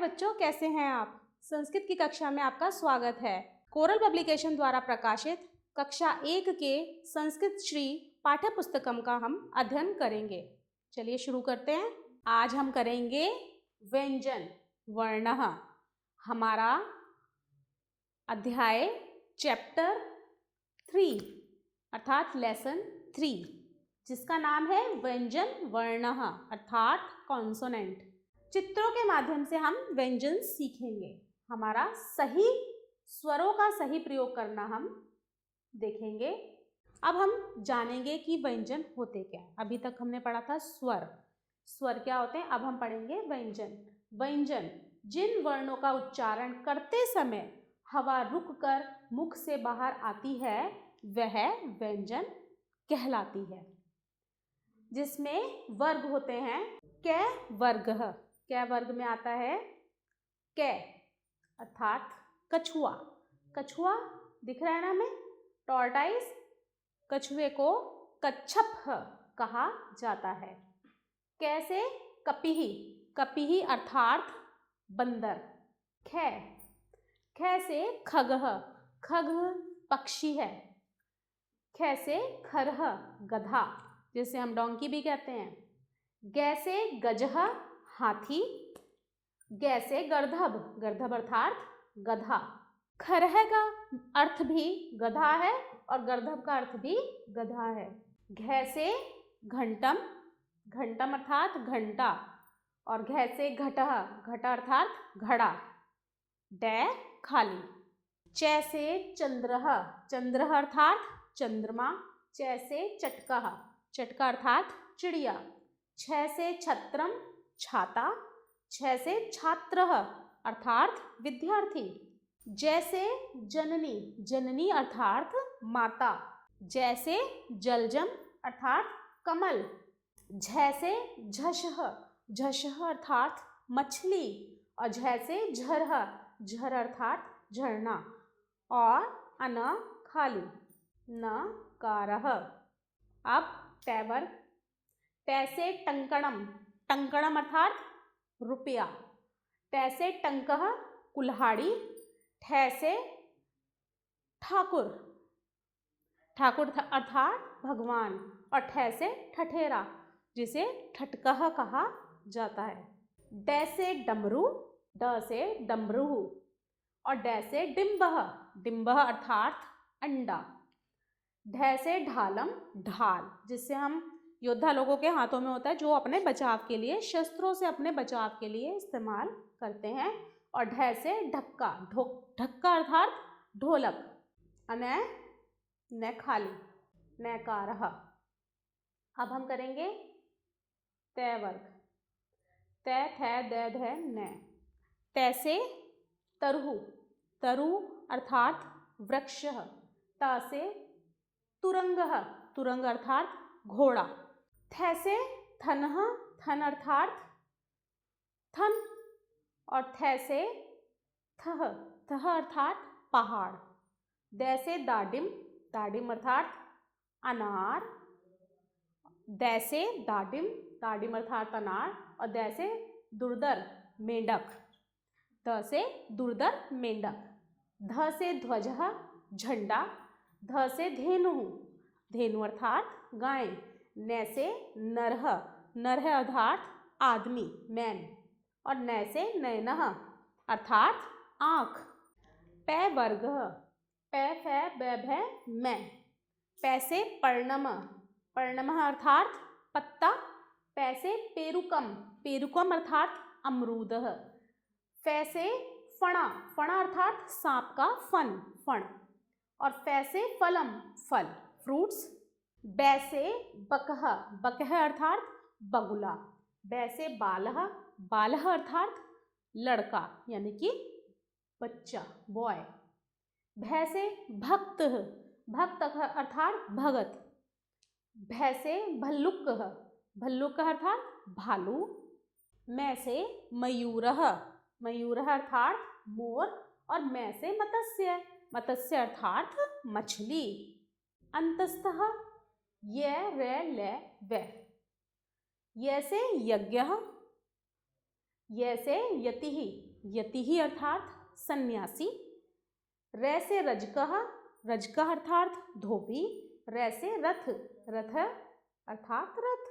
बच्चों, कैसे हैं आप? संस्कृत की कक्षा में आपका स्वागत है। कोरल पब्लिकेशन द्वारा प्रकाशित कक्षा 1 के संस्कृत श्री पाठ्य पुस्तकम का हम अध्ययन करेंगे। चलिए शुरू करते हैं। आज हम करेंगे व्यंजन वर्णः। हमारा अध्याय चैप्टर 3 अर्थात लेसन 3, जिसका नाम है व्यंजन वर्णः अर्थात कॉन्सोनेंट। चित्रों के माध्यम से हम व्यंजन सीखेंगे। हमारा सही स्वरों का सही प्रयोग करना हम देखेंगे। अब हम जानेंगे कि व्यंजन होते क्या। अभी तक हमने पढ़ा था स्वर, स्वर क्या होते हैं। अब हम पढ़ेंगे व्यंजन। व्यंजन जिन वर्णों का उच्चारण करते समय हवा रुककर मुख से बाहर आती है वह व्यंजन कहलाती है। जिसमें वर्ग होते हैं कै वर्गः। कै वर्ग में आता है कै अर्थात कछुआ। कछुआ दिख रहा है ना हमें, टॉर्टाइस। कछुए को कच्छप कहा जाता है। कैसे कपिही, कपिही अर्थात बंदर। ख, ख से खगः, खग पक्षी है। ख से खरः गधा, जिसे हम डोंकी भी कहते हैं। गै से गजः हाथी। गै से गर्दभ, गर्दभ अर्थात गधा। खरह का अर्थ भी गधा है और गर्दभ का अर्थ भी गधा है। घै से घंटम, घंटम अर्थात घंटा। और घै से घटः, घटा अर्थात घड़ा। डै खाली। चै से चंद्रः, चंद्रः अर्थात चंद्रमा। चै से चटकः, चटका अर्थात चिड़िया। छ से छत्रम छाता। छ से छात्रः अर्थात विद्यार्थी। जैसे जननी, जननी अर्थात माता। जैसे जलजम अर्थात कमल। झ से झषः, झषः अर्थात मछली। और झ से झरः, झर अर्थात झरना। और अन खाली, न कारः। अब टै वर्ग। टै से टंकणम, टंकणम अर्थात रुपया। टै से टंकः कुल्हाड़ी। ठै से ठाकुर, ठाकुर अर्थात भगवान। और ठै से ठठेरा, जिसे ठटकह कहा जाता है। डै से डमरू, ड से डमरू। और डै से डिम्बः, डिम्बः अर्थात अंडा। ढै से ढालम, ढाल, जिससे हम योद्धा लोगों के हाथों में होता है, जो अपने बचाव के लिए, शस्त्रों से अपने बचाव के लिए इस्तेमाल करते हैं। और ढै से ढक्का, ढक्का अर्थात ढोलक। अनै न खाली, नकारः। अब हम करेंगे तै वर्ग। तै थै दै धै नै। तै से तरु, तरु अर्थात वृक्षः। त से तुरंगः, तुरंग अर्थात घोड़ा। थ से थनः, थन अर्थात थन। और थ से थह, थह अर्थात पहाड़। दै से दाडिम, दाडिम अर्थात अनार। दै से दाडिम, दाडिम अर्थात अनार। और दै से दुर्दर, मेंढक। द से दुर्दर मेंढक। ध से ध्वजः, झंडा। ध से धेनु, धेनु अर्थात गाय। नै से नरः, नरः अर्थात आदमी, मैन। और नै से नयनः अर्थात आँख। पै वर्गः। पै फै बै भै मै। पै से पर्णम, पर्णमः अर्थात पत्ता। पै से पेरुकम, पेरुकम अर्थात अमरूदः। फै से फणा, फणा अर्थात सांप का फन, फण। और फै से फलम, फल, फ्रूट्स। बै से बकः, बकः अर्थात बगुला। बै से बालः, बालः अर्थात लड़का यानी कि बच्चा, बॉय। भै से भक्तः, भक्त अर्थात भगत। भै से भल्लुकः, भल्लुकः अर्थात भालू। मै से मयूरः, मयूरः अर्थात मोर। और मै से मत्स्य, मत्स्य अर्थात मछली। अंतस्थः य रै लै वै। य से यज्ञः। य से यतिः, यतिः अर्थात सन्यासी। रै से रजकः, रजकः अर्थात धोबी। रै से रथ, रथ अर्थात रथ।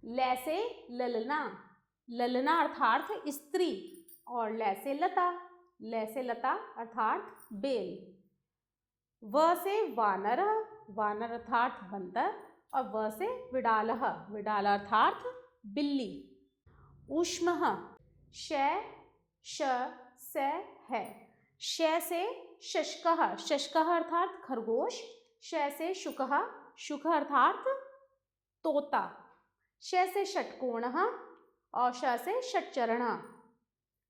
लै से ललना, ललना अर्थात स्त्री। और लै से लता, लै से लता अर्थात बेल। व से वानर, वानर अर्थात बंदर। और व से विडालः, विडाल अर्थात बिल्ली। ऊष्मः, शै श से है। शै से शशकः, शशकः अर्थात खरगोश। शै से शुकः, शुक अर्थात तोता। शै से षट्कोणः और श से षट्चरणः,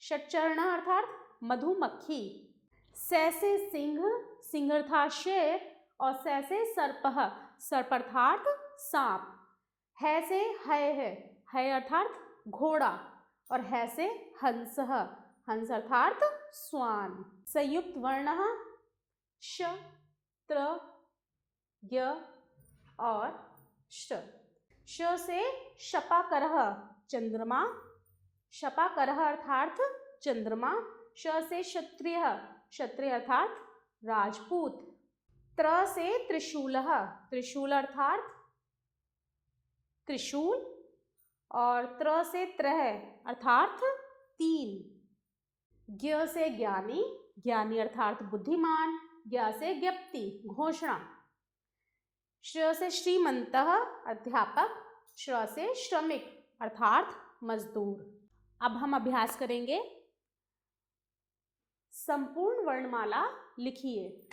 षट्चरणः अर्थात मधुमक्खी। सै से सिंह, सिंह अर्थात शेर। और सै से सर्पः, सर्प अर्थात सांप। है से है, है अर्थात घोड़ा। और है से हंसः, हंस अर्थात स्वान। संयुक्त वर्णः श, त्र, य और श। श से शपाकरः, चंद्रमा। शपाकरः अर्थात चंद्रमा। श से क्षत्रिय, क्षत्रिय अर्थात राजपूत। त्र से त्रिशूलः, त्रिशूल अर्थात त्रिशूल। और त्र से त्रह अर्थात तीन। ज्ञ से ज्ञानी, ज्ञानी अर्थात बुद्धिमान। ज्ञ से ज्ञप्ति, घोषणा। श्र से श्रीमंतः अध्यापक। श्र से श्रमिक अर्थात मजदूर। अब हम अभ्यास करेंगे। संपूर्ण वर्णमाला लिखिए।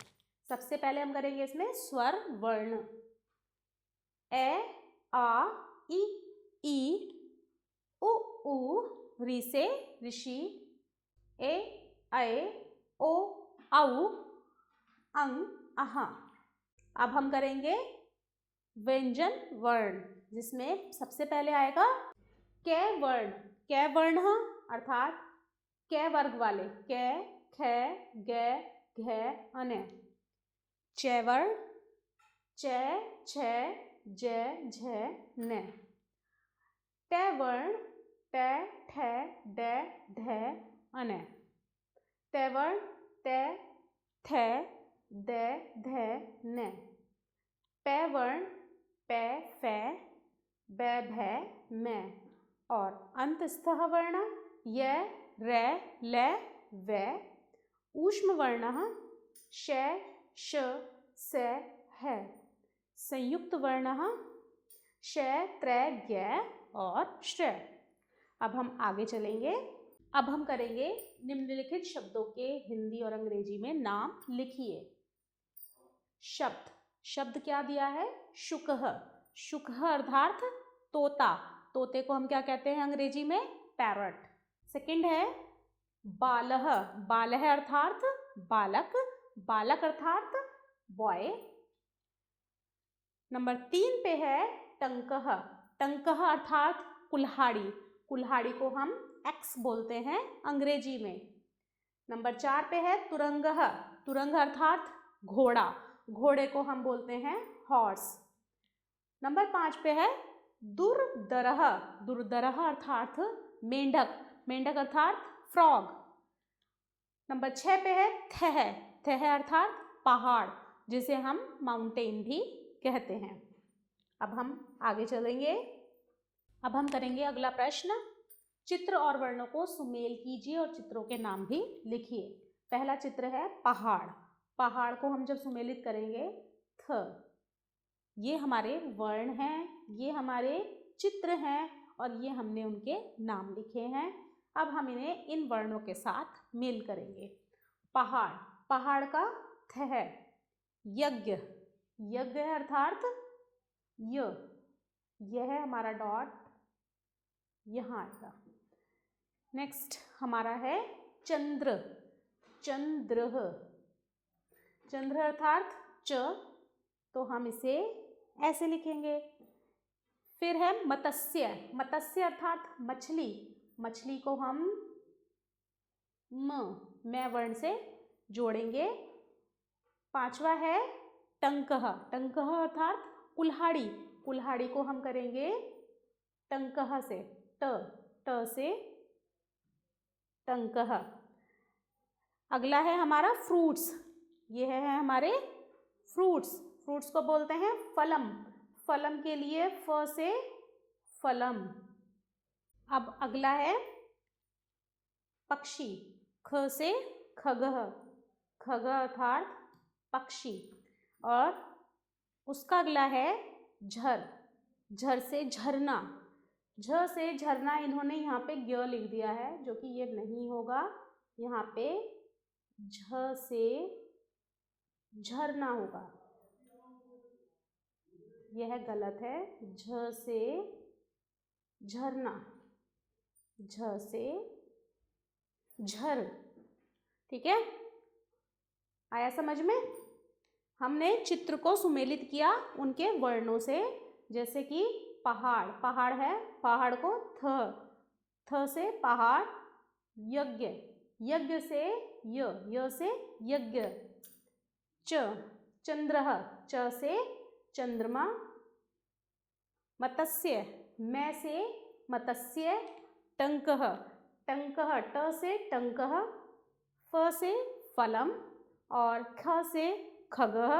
सबसे पहले हम करेंगे इसमें स्वर वर्ण। ए, आ, ई, उ, री से ऋषि। ए, ऐ, ओ, औ, अं, अह। अब हम करेंगे व्यंजन वर्ण, जिसमें सबसे पहले आएगा कै वर्ण। कै वर्ण अर्थात कै वर्ग वाले। कै, ख, ग, घ, अन। चै वर्ण, चै, छ, ज, झ, न। टै वर्ण, टै, ठ, ड, ढ, अन। तै वर्ण, तै, थ, द, ध, न। पै वर्ण, पै, फै, ब, भ, म। और अंतस्थः वर्ण य, र, ल, व। ऊष्म वर्ण श, श, स, ह। संयुक्त वर्ण श, त्र, ज्ञ और श्र। अब हम आगे चलेंगे। अब हम करेंगे निम्नलिखित शब्दों के हिंदी और अंग्रेजी में नाम लिखिए। शब्द, शब्द क्या दिया है? शुकः, शुकः अर्थात तोता। तोते को हम क्या कहते हैं अंग्रेजी में? पैरट। सेकंड है बालः, बालः अर्थात बालक, बालक अर्थात बॉय। नंबर 3 पे है टंकः, टंकः अर्थात कुल्हाड़ी, कुल्हाड़ी को हम एक्स बोलते हैं अंग्रेजी में। नंबर 4 पे है तुरंगः, तुरंग अर्थात घोड़ा, घोड़े को हम बोलते हैं हॉर्स। नंबर 5 पे है दुर्दरः, दुर्दरः अर्थात मेंढक, मेंढक अर्थात फ्रॉग। नंबर 6 पे है थह, थह अर्थात पहाड़, जिसे हम माउंटेन भी कहते हैं। अब हम आगे चलेंगे। अब हम करेंगे अगला प्रश्न। चित्र और वर्णों को सुमेल कीजिए और चित्रों के नाम भी लिखिए। पहला चित्र है पहाड़, पहाड़ को हम जब सुमेलित करेंगे थ। ये हमारे वर्ण हैं, ये हमारे चित्र हैं और ये हमने उनके नाम लिखे हैं। अब हम इन्हें इन वर्णों के साथ मेल करेंगे। पहाड़, पहाड़ का थ है। यज्ञ, यज्ञ अर्थात य, यह है हमारा डॉट यहाँ आएगा। नेक्स्ट हमारा है चंद्र, चंद्र, चंद्र अर्थात च, तो हम इसे ऐसे लिखेंगे। फिर है मत्स्य, मत्स्य अर्थात मछली, मछली को हम म वर्ण से जोड़ेंगे। 5वां है टंकः, टंकः अर्थात कुल्हाड़ी, कुल्हाड़ी को हम करेंगे टंकः से ट, ट से टंकः। अगला है हमारा फ्रूट्स। ये है हमारे फ्रूट्स। फ्रूट्स को बोलते हैं फलम। फलम के लिए फ से फलम। अब अगला है पक्षी। ख से खगः। खगः अर्थात पक्षी। और उसका अगला है झर। झर से झरना। झ से झरना इन्होंने यहाँ पे ग लिख दिया है, जो कि ये नहीं होगा। यहाँ पे झ से झरना होगा, यह गलत है। झ से झरना, झ से झर। ठीक है, आया समझ में? हमने चित्र को सुमेलित किया उनके वर्णों से, जैसे कि पहाड़। पहाड़ है, पहाड़ को थ से पहाड़। यज्ञ, यज्ञ से य से यज्ञ। चंद्रः, च से चंद्रमा। मत्स्य, मैं से मत्स्य। टंकः, टंकः ट से टंकः। फ से फलम और ख से खगः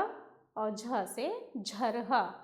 और झ से झरः।